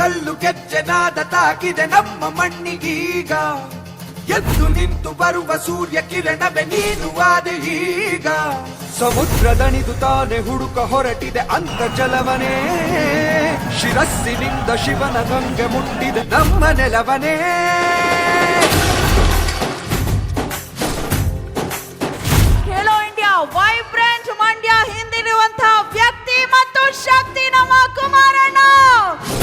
ಕಲ್ಲು ಕೆಚ್ಚನಾದ ತಾಕಿದೆ ನಮ್ಮ ಮಣ್ಣಿಗೀಗ. ಎದ್ದು ನಿಂತು ಬರುವ ಸೂರ್ಯ ಕಿರಣವೇ ನೀನು ಆದೆ ಈಗ. ಸಮುದ್ರದಣಿದು ತಾನೆ ಹುಡುಕ ಹೊರಟಿದೆ ಅಂತರ್ಜಲವನೇ. ಶಿರಸ್ಸಿನಿಂದ ಶಿವನ ಗಂಗೆ ಮುಟ್ಟಿದೆ ನಮ್ಮ ನೆಲವನೇ. ಖೇಲೋ ಇಂಡಿಯಾ ವೈಬ್ರೆಂಟ್ ಮಂಡ್ಯ ಹಿಂದಿರುವಂತಹ ವ್ಯಕ್ತಿ ಮತ್ತು ಶಕ್ತಿ ನಮ್ಮ ಕುಮಾರಣ್ಣ.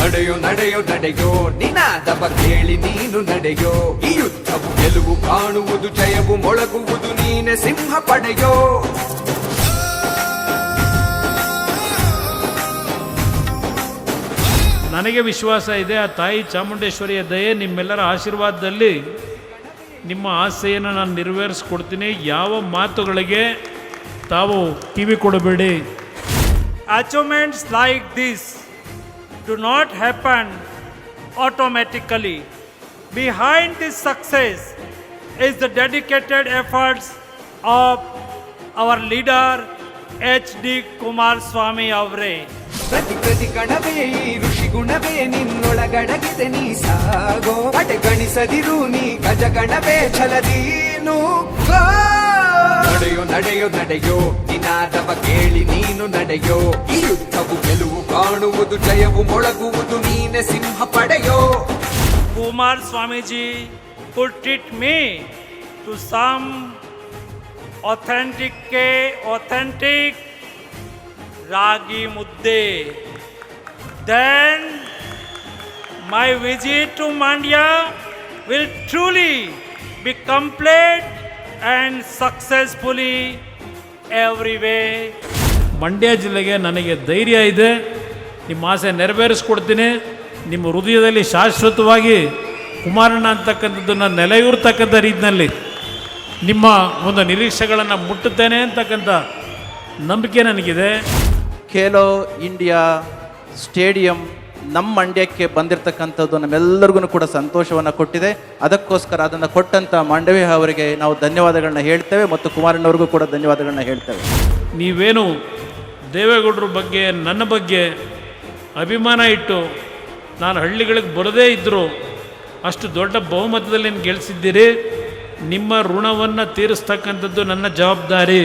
ನಡೆಯೋ ನಡೆಯೋ ನಡೆಯೋ ನಿನಾದವ ಕೇಳಿ ನೀನು ನಡೆಯೋ. ಈ ಯುದ್ಧವು ಗೆಲುವು ಕಾಣುವುದು, ಜಯವು ಮೊಳಗುವುದು, ನೀನೆ ಸಿಂಹ ಪಡೆಯೋ. ನನಗೆ ವಿಶ್ವಾಸ ಇದೆ, ಆ ತಾಯಿ ಚಾಮುಂಡೇಶ್ವರಿಯ ದಯೆ ನಿಮ್ಮೆಲ್ಲರ ಆಶೀರ್ವಾದದಲ್ಲಿ ನಿಮ್ಮ ಆಸೆಯನ್ನು ನಾನು ನೆರವೇರಿಸ್ಕೊಡ್ತೀನಿ. ಯಾವ ಮಾತುಗಳಿಗೆ ತಾವು ಕಿವಿ ಕೊಡಬೇಡಿ. Achievements like this do not happen automatically. Behind this success is the dedicated efforts of our leader H.D. Kumaraswamy ಅವರೇ. ಪ್ರತಿ ಪ್ರತಿ ಕಣವೇ ಈ ಋಷಿ ಗುಣವೇ ನಿನ್ನೊಳಗಡಗಿದೆ, ನೀ ಸಾಗೋ ಅಟೆ ಗಣಿಸದಿರು ನೀ ಗಜ ಗಣವೇ ಛಲದೀನು. ನಡೆಯೋ ನಡೆಯೋ ನಡೆಯೋ ನಿನಾದವ ಕೇಳಿ ನೀನು ನಡೆಯೋ. ಈ ಯುದ್ಧವು ಗೆಲುವು ಕಾಣುವುದು, ಜಯವು ಮೊಳಗುವುದು, ನೀನೆ ಸಿಂಹ ಪಡೆಯೋ. Kumaraswamy ji could treat me to some authentic ragi mudde. Then my visit to Mandya will truly be complete and successfully every way. Mandya ಜಿಲ್ಲೆಗೆ ನನಗೆ ಧೈರ್ಯ ಇದೆ. ನಿಮ್ಮ ಆಸೆ ನೆರವೇರಿಸ್ಕೊಡ್ತೀನಿ. ನಿಮ್ಮ ಹೃದಯದಲ್ಲಿ ಶಾಶ್ವತವಾಗಿ ಕುಮಾರಣ್ಣ ಅಂತಕ್ಕಂಥದ್ದನ್ನು ನೆಲೆಯೂರ್ತಕ್ಕಂಥ ರೀತಿಯಲ್ಲಿ ನಿಮ್ಮ ಒಂದು ನಿರೀಕ್ಷೆಗಳನ್ನು ಮುಟ್ಟುತ್ತೇನೆ ಅಂತಕ್ಕಂಥ ನಂಬಿಕೆ ನನಗಿದೆ. ಖೇಲೋ ಇಂಡಿಯಾ ಸ್ಟೇಡಿಯಂ ನಮ್ಮ ಮಂಡ್ಯಕ್ಕೆ ಬಂದಿರತಕ್ಕಂಥದ್ದು ನಮ್ಮೆಲ್ಲರಿಗೂ ಕೂಡ ಸಂತೋಷವನ್ನು ಕೊಟ್ಟಿದೆ. ಅದಕ್ಕೋಸ್ಕರ ಅದನ್ನು ಕೊಟ್ಟಂಥ ಮಾಂಡವ್ಯ ಅವರಿಗೆ ನಾವು ಧನ್ಯವಾದಗಳನ್ನ ಹೇಳ್ತೇವೆ ಮತ್ತು ಕುಮಾರಣ್ಣವ್ರಿಗೂ ಕೂಡ ಧನ್ಯವಾದಗಳನ್ನ ಹೇಳ್ತೇವೆ. ನೀವೇನು ದೇವೇಗೌಡರ ಬಗ್ಗೆ ನನ್ನ ಬಗ್ಗೆ ಅಭಿಮಾನ ಇಟ್ಟು ನಾನು ಹಳ್ಳಿಗಳಿಗೆ ಬರದೇ ಇದ್ದರೂ ಅಷ್ಟು ದೊಡ್ಡ ಬಹುಮತದಲ್ಲಿ ನೀವು ಗೆಲ್ಲಿಸಿದ್ದೀರಿ. ನಿಮ್ಮ ಋಣವನ್ನು ತೀರಿಸ್ತಕ್ಕಂಥದ್ದು ನನ್ನ ಜವಾಬ್ದಾರಿ.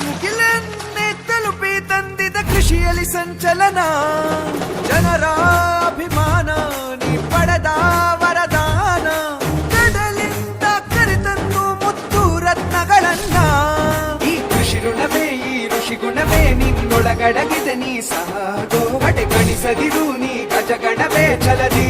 ಮುಗಿಲನ್ನೇ ತಲುಪಿ ತಂದಿದ ಕೃಷಿಯಲ್ಲಿ ಸಂಚಲನ, ಜನರ ಅಭಿಮಾನ ನೀ ಪಡೆದ ವರದಾನ. ಕಡಲಿಂದ ಕರೆತಂದು ಮುತ್ತು ರತ್ನಗಳನ್ನ. ಈ ಕೃಷಿ ಋಣವೇ ಈ ಋಷಿ ಗುಣವೇ ನಿನ್ನೊಳಗಡಗಿದೆ, ನೀ ಸಾಗೋ ಅಟೆ ಗಣಿಸದಿರು ನೀ ಗಜ ಗಣವೇ ಛಲದಿ.